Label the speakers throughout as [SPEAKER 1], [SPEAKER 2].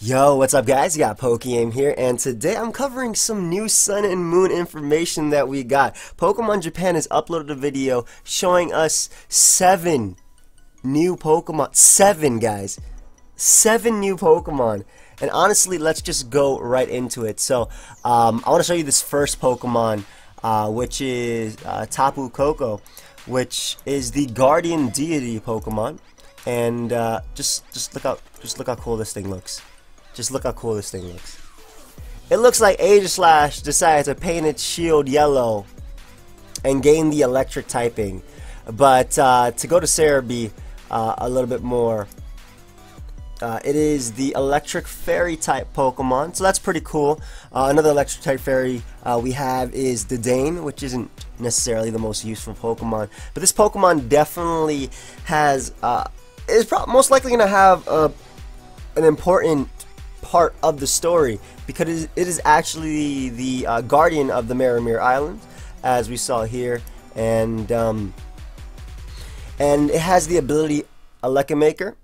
[SPEAKER 1] Yo, what's up guys? You got Pokeaimmd here, and today I'm covering some new Sun and Moon information that we got. Pokemon Japan has uploaded a video showing us 7 new Pokemon. 7, guys. 7 new Pokemon. And honestly, let's just go right into it. So, I want to show you this first Pokemon, which is Tapu Koko, which is the Guardian Deity Pokemon. And just look how cool this thing looks. Just look how cool this thing looks. It looks like Aegislash decided to paint its shield yellow and gain the electric typing. But to go to Cerebi a little bit more, it is the electric fairy type Pokemon, so that's pretty cool. Another electric type fairy we have is Dane, which isn't necessarily the most useful Pokemon, but this Pokemon definitely has is most likely going to have an important part of the story, because it is actually the guardian of the Marimir Island, as we saw here, and it has the ability Elekimaker.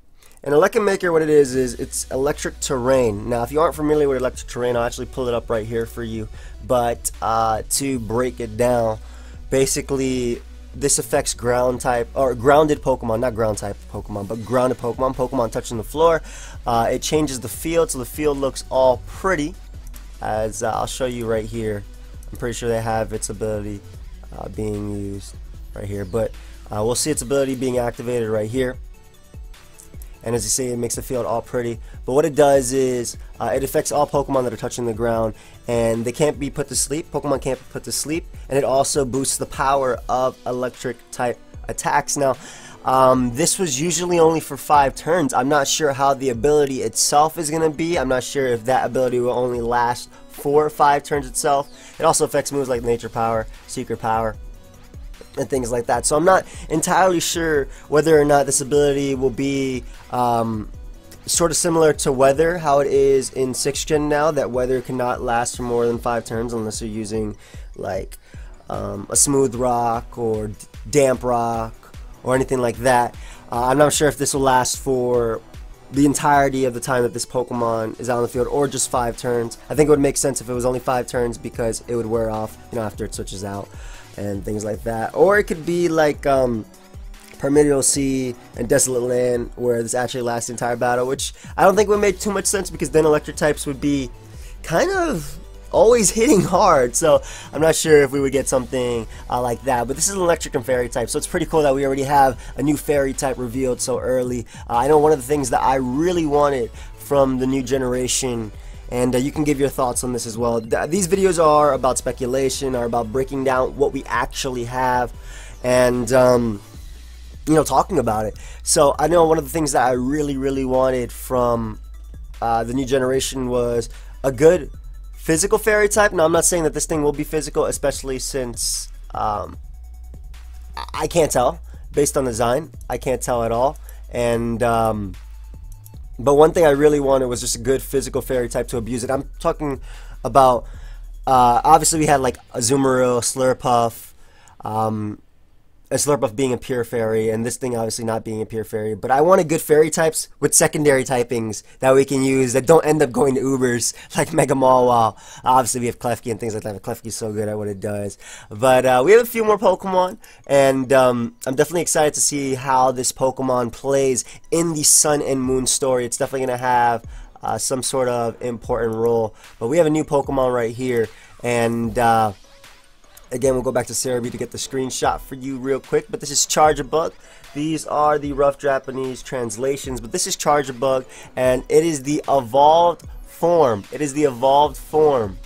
[SPEAKER 1] And Elekimaker, what it is it's electric terrain. Now, if you aren't familiar with electric terrain, I'll actually pull it up right here for you. But to break it down, basically this affects ground type, or grounded Pokemon, not ground type Pokemon, but grounded Pokemon touching the floor. It changes the field, so the field looks all pretty, as I'll show you right here. I'm pretty sure they have its ability being used right here, but we'll see its ability being activated right here. And as you see, it makes the field all pretty. But what it does is it affects all Pokemon that are touching the ground, and they can't be put to sleep. Pokemon can't be put to sleep, and it also boosts the power of electric type attacks. Now, this was usually only for 5 turns. I'm not sure how the ability itself is going to be. I'm not sure if that ability will only last for 5 turns itself. It also affects moves like Nature Power, Secret Power, and things like that. So I'm not entirely sure whether or not this ability will be sort of similar to Weather, how it is in 6th Gen now, that Weather cannot last for more than 5 turns unless you're using like a Smooth Rock or Damp Rock or anything like that. I'm not sure if this will last for the entirety of the time that this Pokemon is out on the field, or just 5 turns. I think it would make sense if it was only 5 turns, because it would wear off, you know, after it switches out and things like that. Or it could be like Primordial Sea and Desolate Land, where this actually lasts the entire battle, which I don't think would make too much sense, because then electric types would be kind of always hitting hard. So I'm not sure if we would get something like that. But this is an electric and fairy type, so it's pretty cool that we already have a new fairy type revealed so early. I know one of the things that I really wanted from the new generation, and you can give your thoughts on this as well. These videos are about speculation, are about breaking down what we actually have, and you know, talking about it. So I know one of the things that I really wanted from the new generation was a good physical fairy type. Now, I'm not saying that this thing will be physical, especially since I can't tell based on design. I can't tell at all. And but one thing I really wanted was just a good physical fairy type to abuse it. I'm talking about obviously we had like Azumarill, Slurpuff, a Slurpuff being a pure fairy, and this thing obviously not being a pure fairy. But I wanted good fairy types with secondary typings that we can use that don't end up going to Ubers, like Mega Mawile. Obviously we have Klefki and things like that. Klefki's so good at what it does. But we have a few more Pokemon, and I'm definitely excited to see how this Pokemon plays in the Sun and Moon story. It's definitely going to have some sort of important role. But we have a new Pokemon right here, and again, we'll go back to Cerebi to get the screenshot for you real quick. But this is Charjabug. These are the rough Japanese translations, but this is Charjabug, and it is the evolved form. It is the evolved form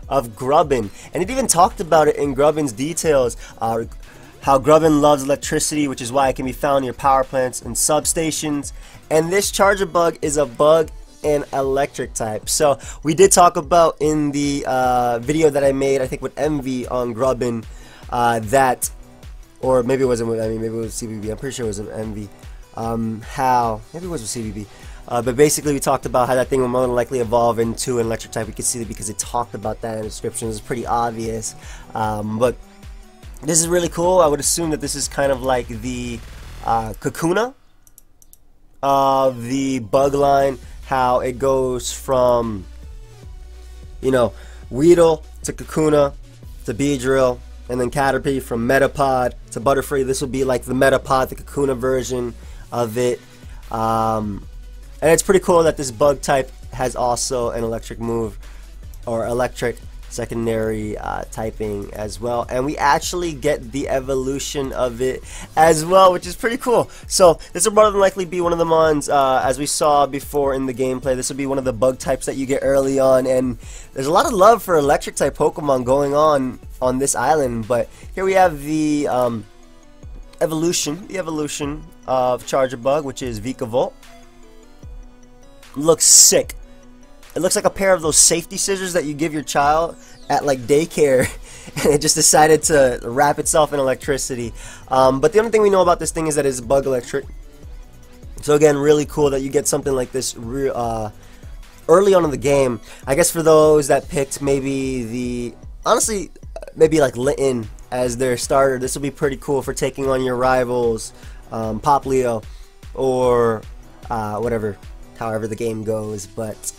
[SPEAKER 1] of Grubbin. And it even talked about it in Grubbin's details, how Grubbin loves electricity, which is why it can be found near power plants and substations. And this Charjabug is a bug and electric type. So we did talk about in the video that I made, I think with Envy on Grubbin, that, or maybe it wasn't with Envy, maybe it was CBB, I'm pretty sure it was Envy, how, maybe it was with CBB, but basically we talked about how that thing will more than likely evolve into an electric type. We could see that because it talked about that in the description. It's pretty obvious, but this is really cool. I would assume that this is kind of like the Kakuna of the bug line how it goes from, you know, Weedle to Kakuna to Beedrill, and then Caterpie from Metapod to Butterfree. This will be like the Metapod, the Kakuna version of it. And it's pretty cool that this bug type has also an electric move, or electric secondary typing as well, and we actually get the evolution of it as well, which is pretty cool. So this will more than likely be one of the mons, as we saw before in the gameplay. This will be one of the bug types that you get early on, and there's a lot of love for electric type Pokemon going on this island. But here we have the evolution of Charjabug, which is Vikavolt. Looks sick. It looks like a pair of those safety scissors that you give your child at like daycare, and it just decided to wrap itself in electricity. But the only thing we know about this thing is that it's bug electric. So again, really cool that you get something like this early on in the game. I guess for those that picked maybe maybe like Litten as their starter, this will be pretty cool for taking on your rivals, Poplio, or however the game goes. But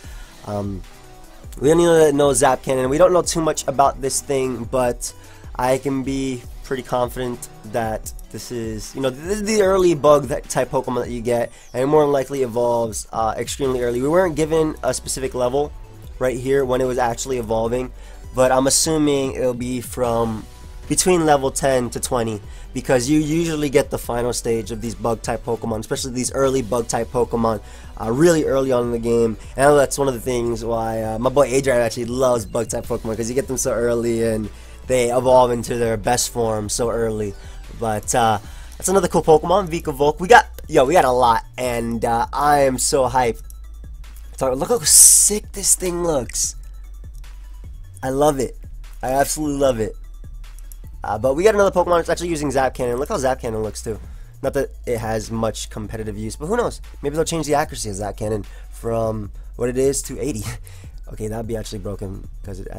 [SPEAKER 1] we don't know Zap Cannon. We don't know too much about this thing, but I can be pretty confident that this is, this is the early bug type Pokemon that you get, and it more than likely evolves extremely early. We weren't given a specific level right here when it was actually evolving, but I'm assuming it'll be from between level 10 to 20, because you usually get the final stage of these bug type Pokemon, especially these early bug type Pokemon, really early on in the game. And I know that's one of the things why my boy Adrian actually loves bug type Pokemon, because you get them so early and they evolve into their best form so early. But that's another cool Pokemon, Vikavolt. We got a lot, and I am so hyped. So look how sick this thing looks. I love it. I absolutely love it. But we got another Pokemon that's actually using Zap Cannon. Look how Zap Cannon looks too. Not that it has much competitive use, but who knows? Maybe they'll change the accuracy of Zap Cannon from what it is to 80. Okay, that'd be actually broken, because it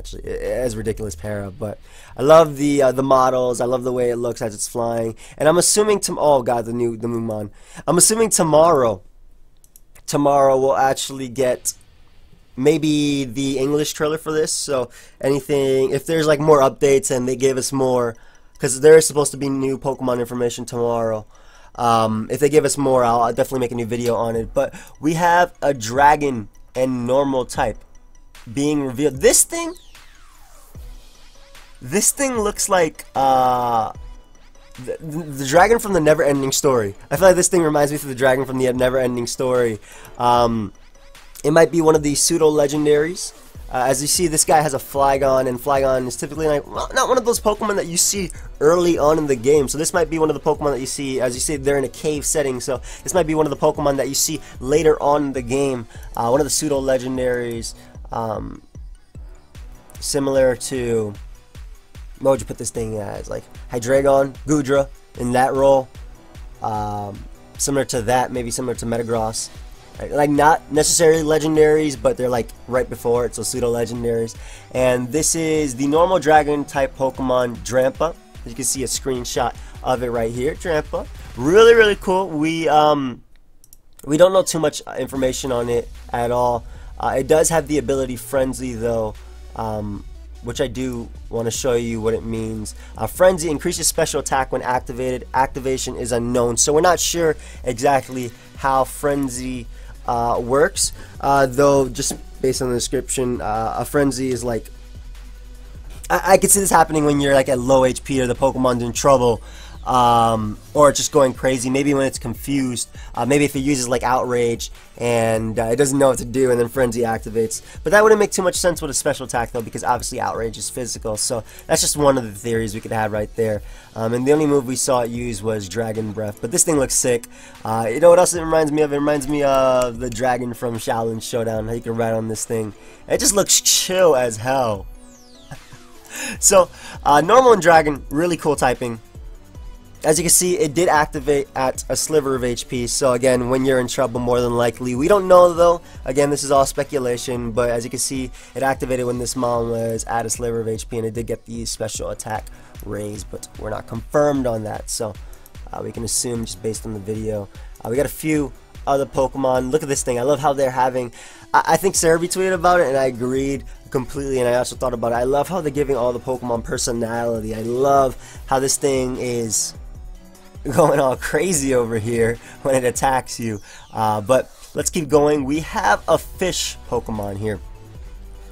[SPEAKER 1] has ridiculous para. But I love the models. I love the way it looks as it's flying. And I'm assuming oh god, the new mon. I'm assuming tomorrow we'll actually get maybe the English trailer for this. So anything, if there's like more updates and they give us more, because there is supposed to be new Pokemon information tomorrow. If they give us more, I'll definitely make a new video on it. But we have a dragon and normal type being revealed. This thing looks like the dragon from the Never Ending Story. I feel like this thing reminds me of the dragon from the Never Ending Story. It might be one of these pseudo legendaries. As you see, this guy has a Flygon, and Flygon is typically not one of those Pokemon that you see early on in the game. So this might be one of the Pokemon that you see, as you see, they're in a cave setting. So this might be one of the Pokemon that you see later on in the game. One of the pseudo legendaries, similar to, what would you put this thing as? Like Hydreigon, Goodra in that role. Similar to that, maybe similar to Metagross. Like not necessarily legendaries, but they're like right before it, so pseudo legendaries. And this is the normal dragon type Pokemon, Drampa. As you can see a screenshot of it right here, Drampa. Really cool. We don't know too much information on it at all. It does have the ability Frenzy though, which I do want to show you what it means. Frenzy increases special attack when activated. Activation is unknown, so we're not sure exactly how Frenzy works, though just based on the description, a Frenzy is like, I could see this happening when you're like at low HP or the Pokemon's in trouble, or just going crazy. Maybe when it's confused, maybe if it uses like Outrage and it doesn't know what to do, and then Frenzy activates. But that wouldn't make too much sense with a special attack though, because obviously Outrage is physical. So that's just one of the theories we could have right there. And the only move we saw it use was Dragon Breath. But this thing looks sick. You know what else it reminds me of? It reminds me of the dragon from Shaolin Showdown, how you can ride on this thing. It just looks chill as hell. So normal and dragon, really cool typing. As you can see, it did activate at a sliver of HP, so again, when you're in trouble, more than likely. We don't know though, again, this is all speculation, but as you can see, it activated when this mon was at a sliver of HP, and it did get the special attack raised, but we're not confirmed on that, so we can assume just based on the video. We got a few other Pokemon. Look at this thing. I love how they're having. I think Sarah tweeted about it, and I agreed completely. And I also thought about it. I love how they're giving all the Pokemon personality. I love how this thing is going all crazy over here when it attacks you. But let's keep going. We have a fish Pokemon here,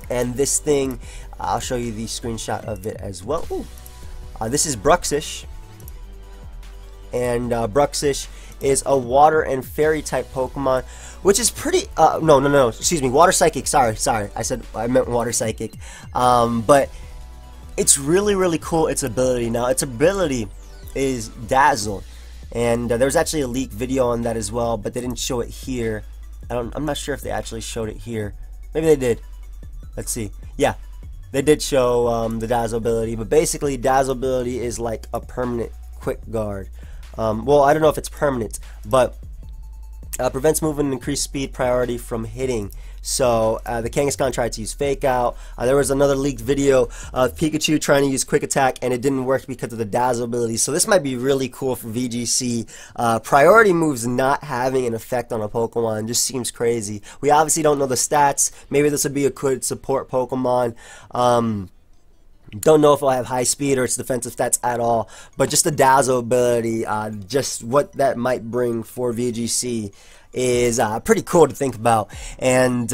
[SPEAKER 1] and this thing, I'll show you the screenshot of it as well. This is Bruxish, and Bruxish is a water and fairy type Pokemon, which is pretty no, excuse me, water psychic. Sorry, I meant water psychic. But it's really cool, its ability. Now its ability is Dazzle, and there was actually a leaked video on that as well, but they didn't show it here. I'm not sure if they actually showed it here. Maybe they did. Let's see. Yeah, they did show the Dazzle ability, but basically Dazzle ability is like a permanent quick guard. Well, I don't know if it's permanent, but prevents movement and increased speed priority from hitting. So the Kangaskhan tried to use Fake Out. There was another leaked video of Pikachu trying to use Quick Attack, and it didn't work because of the Dazzle ability. So this might be really cool for VGC. Priority moves not having an effect on a Pokemon just seems crazy. We obviously don't know the stats. Maybe this would be a good support Pokemon. Don't know if it'll have high speed or its defensive stats at all, but just the Dazzle ability, just what that might bring for VGC is pretty cool to think about. And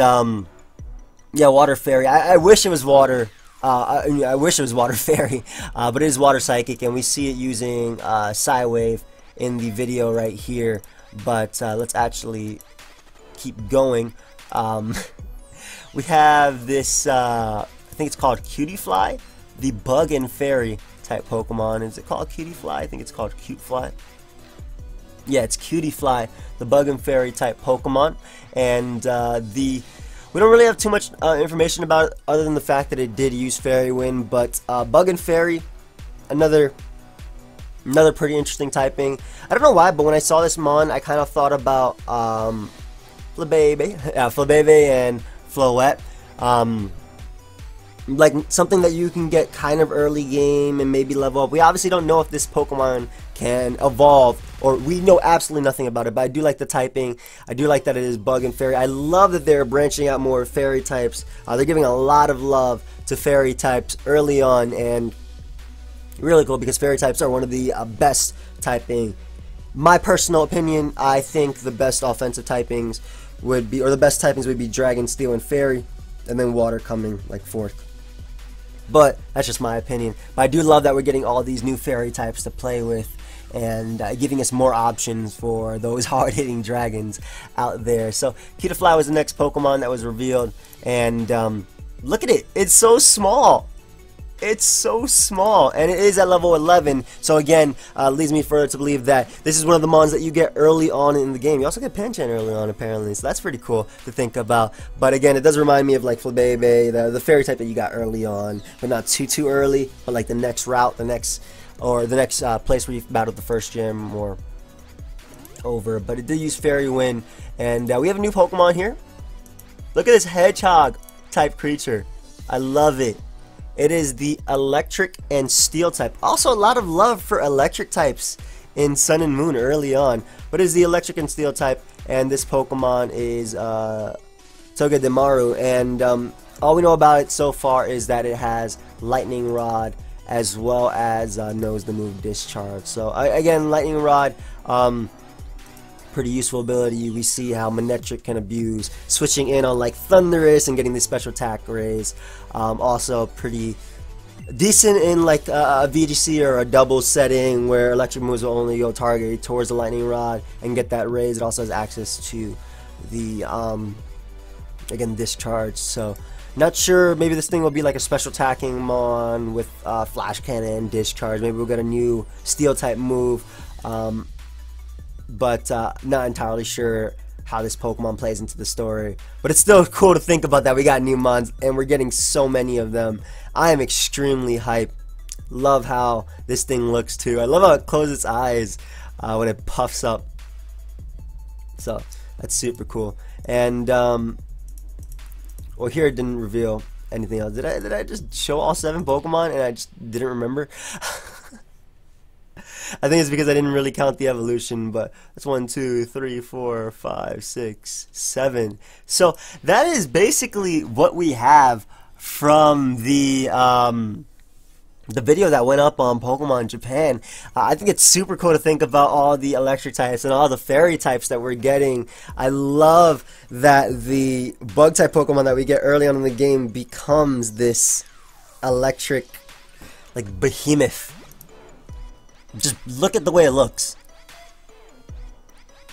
[SPEAKER 1] yeah, Water Fairy. I wish it was Water. I wish it was Water Fairy, but it is Water Psychic, and we see it using Psywave in the video right here. But let's actually keep going. We have this. I think it's called Cutiefly, the Bug and Fairy type Pokemon. Is it called Cutiefly? I think it's called Cutefly. Yeah, it's Cutiefly, the Bug and Fairy type Pokemon, and we don't really have too much information about it other than the fact that it did use Fairy Wind. But Bug and Fairy, another pretty interesting typing. I don't know why, but when I saw this mon, I kind of thought about Flabebe and Floette. Like something that you can get kind of early game and maybe level up. We obviously don't know if this Pokemon can evolve, or we know absolutely nothing about it, but I do like the typing. I do like that it is Bug and Fairy. I love that they're branching out more Fairy types. They're giving a lot of love to Fairy types early on, and really cool because Fairy types are one of the best typing. My personal opinion, I think the best offensive typings would be, or the best typings would be Dragon, Steel, and Fairy, and then Water coming like fourth. But that's just my opinion. But I do love that we're getting all these new Fairy types to play with, and giving us more options for those hard-hitting dragons out there. So Cutiefly was the next Pokemon that was revealed, and look at it. It's so small. It's so small, and it is at level 11. So again, leads me further to believe that this is one of the mons that you get early on in the game. You also get Pancham early on, apparently, so that's pretty cool to think about. But again, it does remind me of like Flabebe, the Fairy type that you got early on, but not too early. But like the next route, the next place where you battled the first gym or over. But it did use Fairy Wind, and we have a new Pokemon here. Look at this Hedgehog type creature. I love it. It is the Electric and Steel type. Also, a lot of love for Electric types in Sun and Moon early on. But it is the Electric and Steel type, and this Pokemon is Togedamaru. And all we know about it so far is that it has Lightning Rod, as well as knows the move Discharge. So again, Lightning Rod, pretty useful ability. We see how Manectric can abuse, switching in on like Thundurus and getting the special attack raise. Also pretty decent in like a VGC or a double setting where electric moves will only go target towards the Lightning Rod and get that raise. It also has access to the again Discharge. So not sure, maybe this thing will be like a special attacking mon with Flash Cannon, Discharge. Maybe we'll get a new Steel type move. But not entirely sure how this Pokemon plays into the story. But it's still cool to think about that we got new mons, and we're getting so many of them. I am extremely hyped. Love how this thing looks too. I love how it closes its eyes when it puffs up. So that's super cool. And well, here it didn't reveal anything else. Did I just show all 7 Pokemon and I just didn't remember? I think it's because I didn't really count the evolution, but that's 1, 2, 3, 4, 5, 6, 7. So that is basically what we have from the video that went up on Pokemon Japan. I think it's super cool to think about all the electric types and all the fairy types that we're getting. I love that the bug type Pokemon that we get early on in the game becomes this electric, like, behemoth. Just look at the way it looks.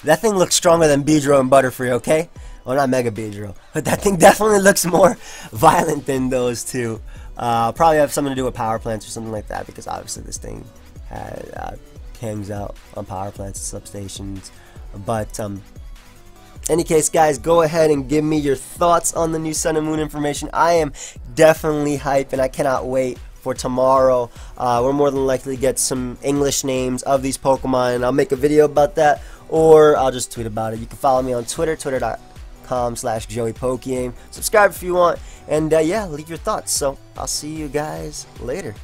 [SPEAKER 1] That thing looks stronger than Beedrill and Butterfree, okay? Well, not Mega Beedrill, but that thing definitely looks more violent than those two. Probably have something to do with power plants or something like that, because obviously this thing hangs out on power plants and substations. But any case, guys, go ahead and give me your thoughts on the new Sun and Moon information. I am definitely hyped, and I cannot wait for tomorrow. We're more than likely to get some English names of these Pokemon, and I'll make a video about that, or I'll just tweet about it. You can follow me on Twitter, twitter.com/JoeyPokeaim. Subscribe if you want, and yeah, leave your thoughts. So I'll see you guys later.